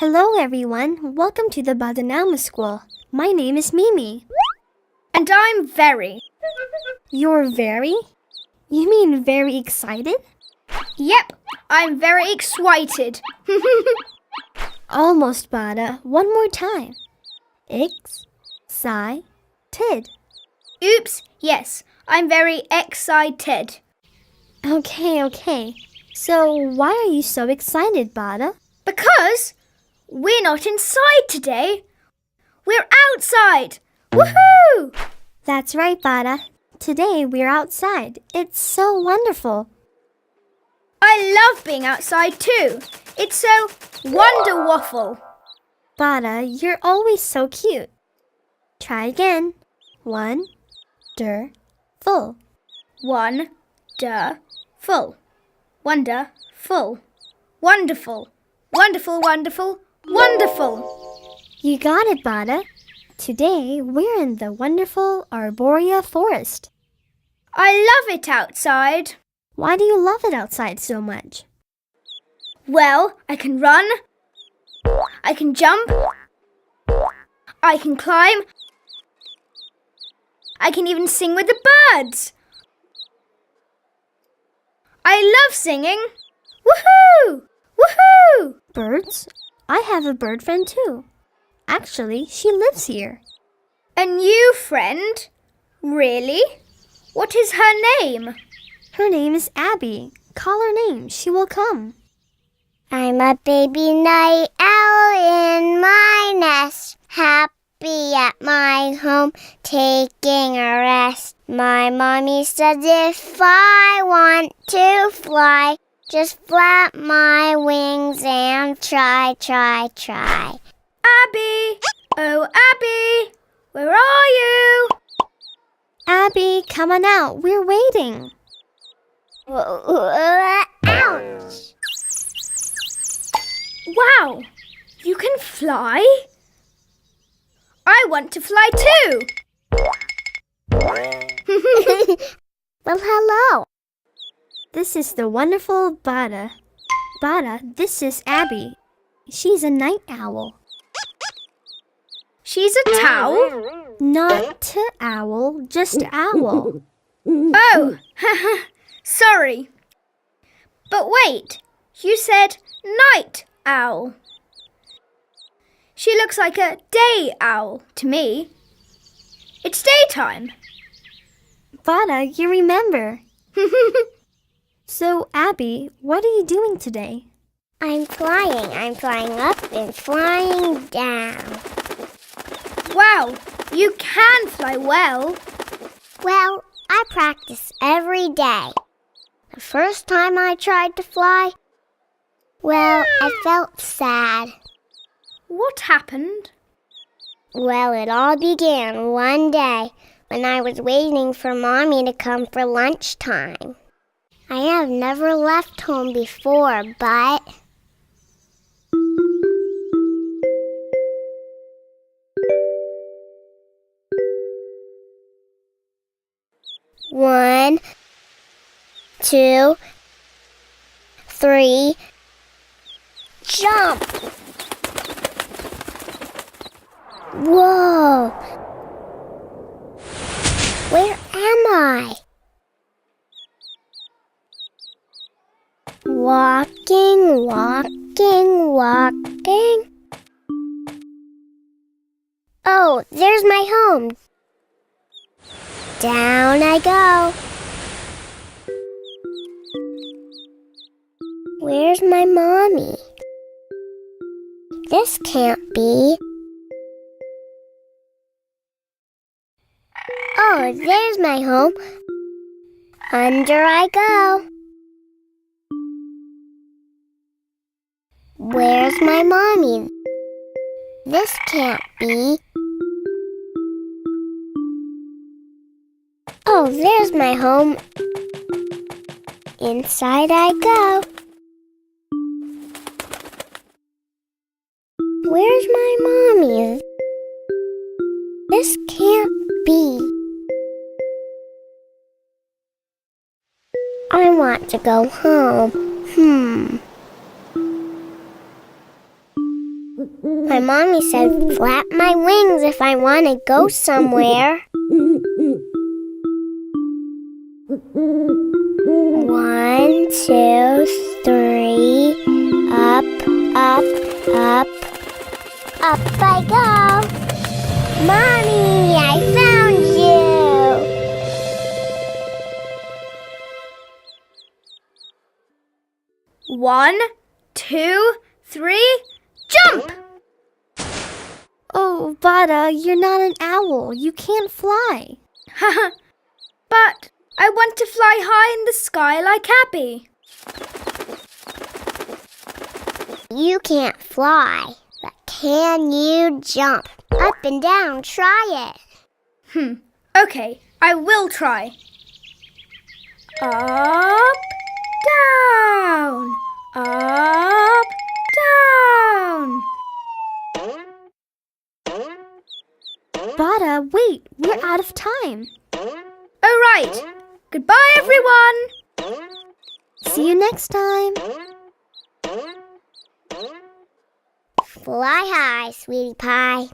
Hello everyone, welcome to the Badanamucom School. My name is Mimi. And I'm very. You're very? You mean very excited? Yep, I'm very excited. Almost, Bada. One more time. Excited. Oops, yes, I'm very excited. Okay. So why are you so excited, Bada? Because we're not inside today. We're outside. Woohoo! That's right, Bada. Today we're outside. It's so wonderful. I love being outside too. It's so wonder-waffle. Bada, you're always so cute. Try again. Wonderful. Wonderful. Wonderful. Wonderful. Wonderful, wonderful, wonderful. You got it, Bada. Today we're in the wonderful arborea forest. I love it outside. Why do you love it outside so much? Well, I can run, I can jump, I can climb, I can even sing with the birds. I love singing. Woohoo! Woohoo! Birds? I have a bird friend too. Actually, she lives here. A new friend? Really? What is her name? Her name is Abby. Call her name. She will come. I'm a baby night owl in my nest, happy at my home, taking a rest. My mommy said if I want to fly, just flap my wings and try. Abby! Oh, Abby! Where are you? Abby, come on out. We're waiting. Ouch! Wow! You can fly? I want to fly too! Well, hello. This is the wonderful Bada. Bada, this is Abby. She's a night owl. She's a towel? Not owl, just owl. Oh, sorry. But wait, you said night owl. She looks like a day owl to me. It's daytime. Bada, you remember. So, Abby, what are you doing today? I'm flying up and flying down. Wow, you can fly well. Well, I practice every day. The first time I tried to fly, well, I felt sad. What happened? Well, it all began one day when I was waiting for Mommy to come for lunchtime. I have never left home before, but... One, 2, 3, jump! Whoa! Where am I? Walking. Oh, there's my home. Down I go. Where's my mommy? This can't be. Oh, there's my home. Under I go. Where's my mommy? This can't be. Oh, there's my home. Inside I go. Where's my mommy? This can't be. I want to go home. My mommy said flap my wings if I want to go somewhere. 1, 2, 3, up, up, up. Up I go. Mommy, I found you. 1, 2, 3, jump! Oh, Bada, you're not an owl. You can't fly. Haha, but I want to fly high in the sky like Abby. You can't fly, but can you jump? Up and down, try it. Okay, I will try. Up, down, up, down. Bada, wait, we're out of time. Oh, right. Goodbye, everyone. See you next time. Fly high, sweetie pie.